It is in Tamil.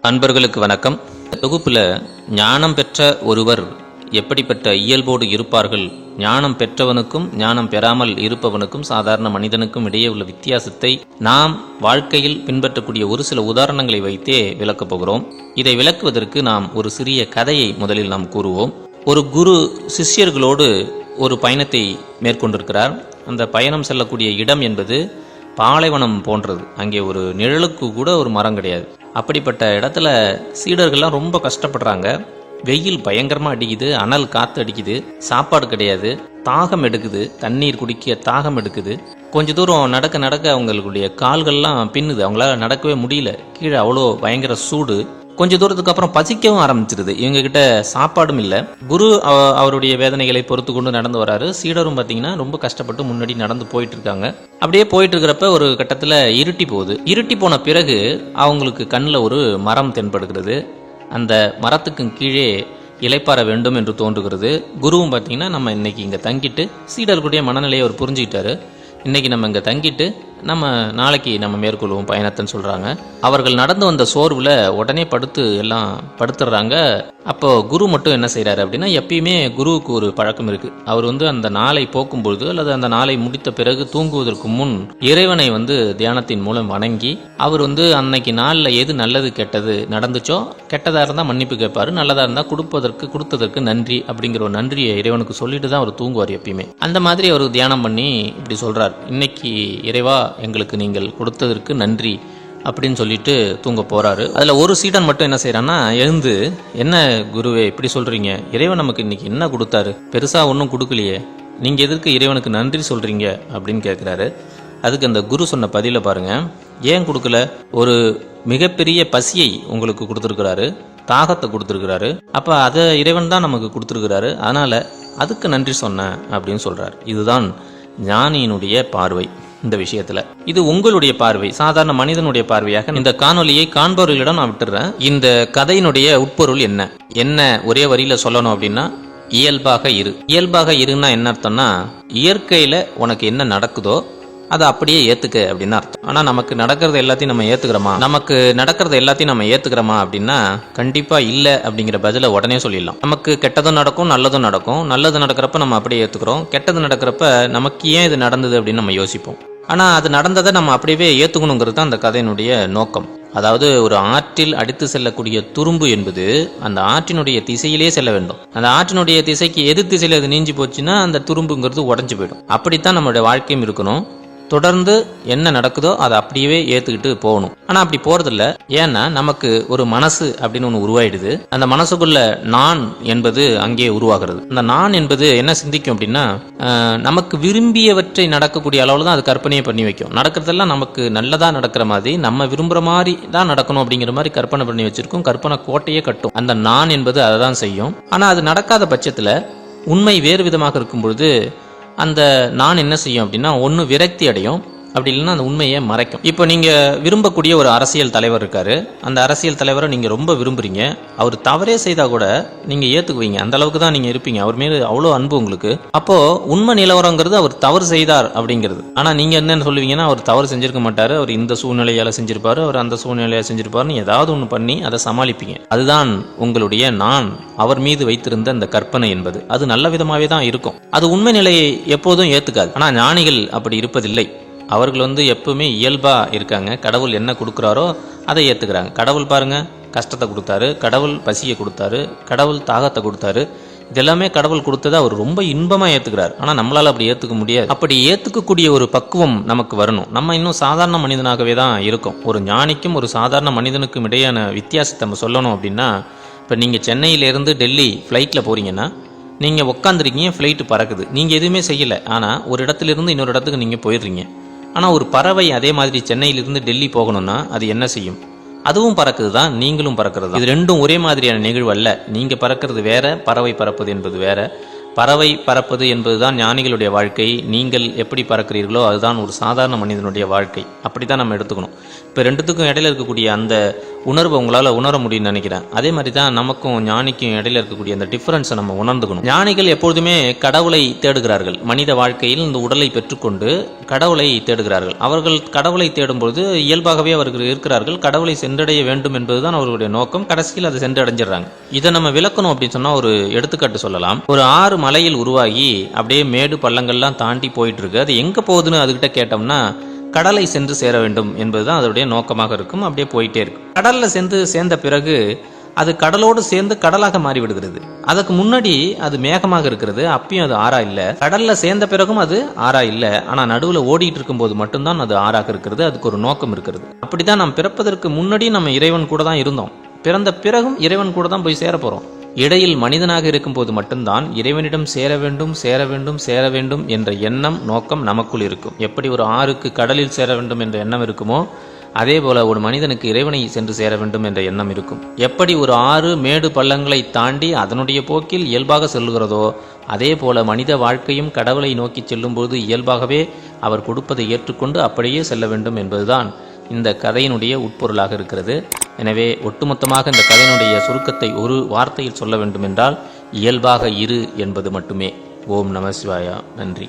அன்பர்களுக்கு வணக்கம். தொகுப்புல ஞானம் பெற்ற ஒருவர் எப்படிப்பட்ட இயல்போடு இருப்பார்கள், ஞானம் பெற்றவனுக்கும் ஞானம் பெறாமல் இருப்பவனுக்கும் சாதாரண மனிதனுக்கும் இடையே உள்ள வித்தியாசத்தை நாம் வாழ்க்கையில் பின்பற்றக்கூடிய ஒரு சில உதாரணங்களை வைத்தே விளக்கப் போகிறோம். இதை விளக்குவதற்கு நாம் ஒரு சிறிய கதையை முதலில் நாம் கூறுவோம். ஒரு குரு சிஷ்யர்களோடு ஒரு பயணத்தை மேற்கொண்டிருக்கிறார். அந்த பயணம் செல்லக்கூடிய இடம் என்பது பாலைவனம் போன்றது. அங்கே ஒரு நிழலுக்கு கூட ஒரு மரம் கிடையாது. அப்படிப்பட்ட இடத்துல சீடர்கள்லாம் ரொம்ப கஷ்டப்படுறாங்க. வெயில் பயங்கரமா அடிக்குது, அனல் காத்து அடிக்குது, சாப்பாடு கிடையாது, தாகம் எடுக்குது, தண்ணீர் குடிக்க தாகம் எடுக்குது. கொஞ்ச தூரம் நடக்க நடக்க அவங்களுடைய கால்கள்லாம் பின்னுது, அவங்களால நடக்கவே முடியல. கீழே அவ்வளோ பயங்கர சூடு. கொஞ்ச தூரத்துக்கு அப்புறம் பசிக்கவும் ஆரம்பிச்சிருது. இவங்க கிட்ட சாப்பாடும் இல்லை. குரு அவருடைய வேதனைகளை பொறுத்து கொண்டு நடந்து வராரு. சீடரும் பார்த்தீங்கன்னா ரொம்ப கஷ்டப்பட்டு முன்னாடி நடந்து போயிட்டு இருக்காங்க. அப்படியே போயிட்டு இருக்கிறப்ப ஒரு கட்டத்தில் இருட்டி போகுது. இருட்டி போன பிறகு அவங்களுக்கு கண்ணில் ஒரு மரம் தென்படுகிறது. அந்த மரத்துக்கு கீழே இளைப்பாற வேண்டும் என்று தோன்றுகிறது. குருவும் பார்த்தீங்கன்னா நம்ம இன்னைக்கு இங்கே தங்கிட்டு, சீடர்களுடைய மனநிலையை அவர் புரிஞ்சுக்கிட்டாரு. இன்னைக்கு நம்ம இங்கே தங்கிட்டு நம்ம நாளைக்கு நம்ம மேற்கொள்வோம் பயணத்தைன்னு சொல்கிறாங்க. அவர்கள் நடந்து வந்த சோர்வில் உடனே எல்லாம் படுத்துடுறாங்க. அப்போ குரு மட்டும் என்ன செய்கிறாரு அப்படின்னா, எப்பயுமே குருவுக்கு ஒரு பழக்கம் இருக்குது. அவர் அந்த நாளை போக்கும்பொழுது அல்லது அந்த நாளை முடித்த பிறகு தூங்குவதற்கு முன் இறைவனை தியானத்தின் மூலம் வணங்கி, அவர் அன்னைக்கு நாளில் எது நல்லது கெட்டது நடந்துச்சோ, கெட்டதாக இருந்தால் மன்னிப்பு கேட்பாரு, நல்லதாக இருந்தால் கொடுத்ததற்கு நன்றி அப்படிங்கிற ஒரு நன்றியை இறைவனுக்கு சொல்லிட்டு தான் அவர் தூங்குவார் எப்பயுமே. அந்த மாதிரி அவர் தியானம் பண்ணி இப்படி சொல்கிறார், இன்னைக்கு இறைவா எங்களுக்கு நீங்கள் கொடுத்ததற்கு நன்றி அப்படின்னு சொல்லிட்டு தூங்க போறாரு. அதுல ஒரு சீடன் மட்டும் என்ன செய்யறான்னா, எழுந்து, என்ன குருவே இப்படி சொல்றீங்க, இறைவன் நமக்கு இன்னைக்கு என்ன கொடுத்தாரு, பெருசா ஒன்றும் கொடுக்கலையே, நீங்க எதற்கு இறைவனுக்கு நன்றி சொல்றீங்க அப்படின்னு கேட்கிறாரு. அதுக்கு அந்த குரு சொன்ன பதில பாருங்க. ஏன் கொடுக்கல? ஒரு மிகப்பெரிய பசியை உங்களுக்கு கொடுத்துருக்கிறாரு, தாகத்தை கொடுத்துருக்கிறாரு. அப்ப அதை இறைவன் தான் நமக்கு கொடுத்துருக்கிறாரு, அதனால அதுக்கு நன்றி சொன்னேன் அப்படின்னு சொல்றாரு. இதுதான் ஞானியினுடைய பார்வை. இந்த விஷயத்துல இது உங்களுடைய பார்வை, சாதாரண மனிதனுடைய பார்வையாக இந்த காணொலியை காண்பவர்களிடம் நான் விட்டுறேன். இந்த கதையினுடைய உட்பொருள் என்ன ஒரே வரியில சொல்லணும் அப்படின்னா, இயல்பாக இரு. இயல்பாக இருன்னா என்ன அர்த்தம்னா, இயற்கையில உனக்கு என்ன நடக்குதோ அதை அப்படியே ஏத்துக்க அப்படின்னு அர்த்தம். ஆனா நமக்கு நடக்கிறது எல்லாத்தையும் நம்ம ஏத்துக்கிறோமா அப்படின்னா கண்டிப்பா இல்ல அப்படிங்கிற பதில உடனே சொல்லிடலாம். நமக்கு கெட்டதும் நடக்கும், நல்லதும் நடக்கும். நல்லது நடக்கிறப்ப நம்ம அப்படியே ஏத்துக்கிறோம், கெட்டது நடக்கிறப்ப நமக்கு ஏன் இது நடந்தது அப்படின்னு நம்ம யோசிப்போம். ஆனா அது நடந்ததை நம்ம அப்படியே ஏத்துக்கணுங்கிறது தான் அந்த கதையினுடைய நோக்கம். அதாவது ஒரு ஆற்றில் அடித்து செல்லக்கூடிய துரும்பு என்பது அந்த ஆற்றினுடைய திசையிலே செல்ல வேண்டும். அந்த ஆற்றினுடைய திசைக்கு எதிர் திசையில அது நீஞ்சி போச்சுன்னா அந்த துரும்புங்கிறது உடஞ்சு போயிடும். அப்படித்தான் நம்மளுடைய வாழ்க்கையும் இருக்கணும். தொடர்ந்து என்ன நடக்குதோ அதை அப்படியே ஏத்துக்கிட்டு போகணும். ஆனா அப்படி போறதில்ல. ஏன்னா நமக்கு ஒரு மனசு அப்படின்னு ஒண்ணு உருவாயிடுது. அந்த மனசுக்குள்ள நான் என்பது அங்கே உருவாகிறது. அந்த நான் என்பது என்ன சிந்திக்கும் அப்படின்னா, நமக்கு விரும்பியவற்றை நடக்கக்கூடிய அளவுல தான் அது கற்பனையை பண்ணி வைக்கும். நடக்கிறதெல்லாம் நமக்கு நல்லதா நடக்கிற மாதிரி, நம்ம விரும்புற மாதிரி தான் நடக்கணும் அப்படிங்கிற மாதிரி கற்பனை பண்ணி வச்சிருக்கும். கற்பனை கோட்டையே கட்டும். அந்த நான் என்பது அதை தான் செய்யும். ஆனா அது நடக்காத பட்சத்துல, உண்மை வேறு விதமாக இருக்கும் பொழுது அந்த நான் என்ன செய்யும் அப்படின்னா, ஒன்று விரக்தி அடையும், அப்படி இல்லைன்னா அந்த உண்மையை மறைக்கும். இப்போ நீங்க விரும்பக்கூடிய ஒரு அரசியல் தலைவர் இருக்காரு. அந்த அரசியல் தலைவரை நீங்க ரொம்ப விரும்புறீங்க. அவர் தவறே செய்தா கூட நீங்க ஏத்துக்குவீங்க. அந்த அளவுக்கு தான் நீங்க இருப்பீங்க. அவர் மீது அவ்வளோ அன்பு உங்களுக்கு. அப்போ உண்மை நிலவரங்கிறது அவர் தவறு செய்தார் அப்படிங்கிறது. ஆனா நீங்க என்னன்னு சொல்லுவீங்கன்னா, அவர் தவறு செஞ்சிருக்க மாட்டாரு, அவர் இந்த சூழ்நிலையால செஞ்சிருப்பாரு, அவர் அந்த சூழ்நிலையால செஞ்சிருப்பாருன்னு ஏதாவது ஒன்று பண்ணி அதை சமாளிப்பீங்க. அதுதான் உங்களுடைய நான் அவர் மீது வைத்திருந்த அந்த கற்பனை என்பது. அது நல்ல விதமாவே தான் இருக்கும். அது உண்மை நிலையை எப்போதும் ஏத்துக்காது. ஆனா ஞானிகள் அப்படி இருப்பதில்லை. அவர்கள் எப்பவுமே இயல்பா இருக்காங்க. கடவுள் என்ன கொடுக்குறாரோ அதை ஏத்துக்கிறாங்க. கடவுள் பாருங்க கஷ்டத்தை கொடுத்தாரு, கடவுள் பசியை கொடுத்தாரு, கடவுள் தாகத்தை கொடுத்தாரு. இதெல்லாமே கடவுள் கொடுத்ததை அவர் ரொம்ப இன்பமா ஏத்துக்கிறார். ஆனா நம்மளால அப்படி ஏத்துக்க முடியாது. அப்படி ஏத்துக்கக்கூடிய ஒரு பக்குவம் நமக்கு வரணும். நம்ம இன்னும் சாதாரண மனிதனாகவே தான் இருக்கும். ஒரு ஞானிக்கும் ஒரு சாதாரண மனிதனுக்கும் இடையான வித்தியாசத்தை நம்ம சொல்லணும் அப்படின்னா, இப்போ நீங்க சென்னையிலிருந்து டெல்லி ஃப்ளைட்ல போறீங்கன்னா, நீங்க உட்காந்துருக்கீங்க, ஃப்ளைட்டு பறக்குது, நீங்க எதுவுமே செய்யல. ஆனா ஒரு இடத்துல இருந்து இன்னொரு இடத்துக்கு நீங்க போயிடுறீங்க. ஆனா ஒரு பறவை அதே மாதிரி சென்னையிலிருந்து டெல்லி போகணும்னா அது என்ன செய்யும்? அதுவும் பறக்குது தான், நீங்களும் பறக்கிறது. இது ரெண்டும் ஒரே மாதிரியான நிகழ்வு அல்ல. நீங்க பறக்கிறது வேற, பறவை பறப்பது என்பது வேற. பறவை பறப்பது என்பதுதான் ஞானிகளுடைய வாழ்க்கை. நீங்கள் எப்படி பறக்கிறீர்களோ அதுதான் ஒரு சாதாரண மனிதனுடைய வாழ்க்கை. அப்படி தான் நம்ம எடுத்துக்கணும். இப்போ ரெண்டுத்துக்கும் இடையில இருக்கக்கூடிய அந்த உணர்வை உங்களால் உணர முடியும்னு நினைக்கிறேன். அதே மாதிரி தான் நமக்கும் ஞானிக்கும் இடையில இருக்கக்கூடிய அந்த டிஃபரன்ஸை நம்ம உணர்ந்துக்கணும். ஞானிகள் எப்பொழுதுமே கடவுளை தேடுகிறார்கள். மனித வாழ்க்கையில் இந்த உடலை பெற்றுக்கொண்டு கடவுளை தேடுகிறார்கள். அவர்கள் கடவுளை தேடும்பொழுது இயல்பாகவே அவர்கள் இருக்கிறார்கள். கடவுளை சென்றடைய வேண்டும் என்பதுதான் அவர்களுடைய நோக்கம். கடைசியில் அதை சென்றடைஞ்சிடறாங்க. இதை நம்ம விளக்கணும் அப்படின்னு சொன்னால் ஒரு எடுத்துக்காட்டு சொல்லலாம். ஒரு ஆறு மலையில் உருவாகி அப்படியே மேடு பள்ளங்கள்லாம் தாண்டி போயிட்டு இருக்கு. அது எங்கே போகுதுன்னு அதுகிட்ட கேட்டோம்னா கடலை சென்று சேர வேண்டும் என்பதுதான் அதனுடைய நோக்கமாக இருக்கும். அப்படியே போயிட்டே இருக்கும். கடல்ல சென்று சேர்ந்த பிறகு அது கடலோடு சேர்ந்து கடலாக மாறிவிடுகிறது. அதுக்கு முன்னாடி அது மேகமாக இருக்கிறது. அப்பயும் அது ஆறா இல்லை. கடல்ல சேர்ந்த பிறகும் அது ஆறா இல்லை. ஆனா நடுவில் ஓடிட்டு இருக்கும் போது மட்டும்தான் அது ஆறாக இருக்கிறது. அதுக்கு ஒரு நோக்கம் இருக்கிறது. அப்படிதான் நாம் பிறப்பதற்கு முன்னாடி நம்ம இறைவன் கூட தான் இருந்தோம். பிறந்த பிறகும் இறைவன் கூட தான் போய் சேர போறோம். இடையில் மனிதனாக இருக்கும்போது மட்டும்தான் இறைவனிடம் சேர வேண்டும் சேர வேண்டும் சேர வேண்டும் என்ற எண்ணம் நோக்கம் நமக்குள் இருக்கும். எப்படி ஒரு ஆறுக்கு கடலில் சேர வேண்டும் என்ற எண்ணம் இருக்குமோ அதே போல ஒரு மனிதனுக்கு இறைவனை சென்று சேர வேண்டும் என்ற எண்ணம் இருக்கும். எப்படி ஒரு ஆறு மேடு பள்ளங்களை தாண்டி அதனுடைய போக்கில் இயல்பாக செல்கிறதோ அதே போல மனித வாழ்க்கையும் கடவுளை நோக்கி செல்லும்போது இயல்பாகவே அவர் கொடுப்பதை ஏற்றுக்கொண்டு அப்படியே செல்ல வேண்டும் என்பதுதான் இந்த கதையினுடைய உட்பொருளாக இருக்கிறது. எனவே ஒட்டுமொத்தமாக இந்த கதையினுடைய சுருக்கத்தை ஒரு வார்த்தையில் சொல்ல வேண்டும் என்றால் இயல்பாக இரு என்பது மட்டுமே. ஓம் நம சிவாயா. நன்றி.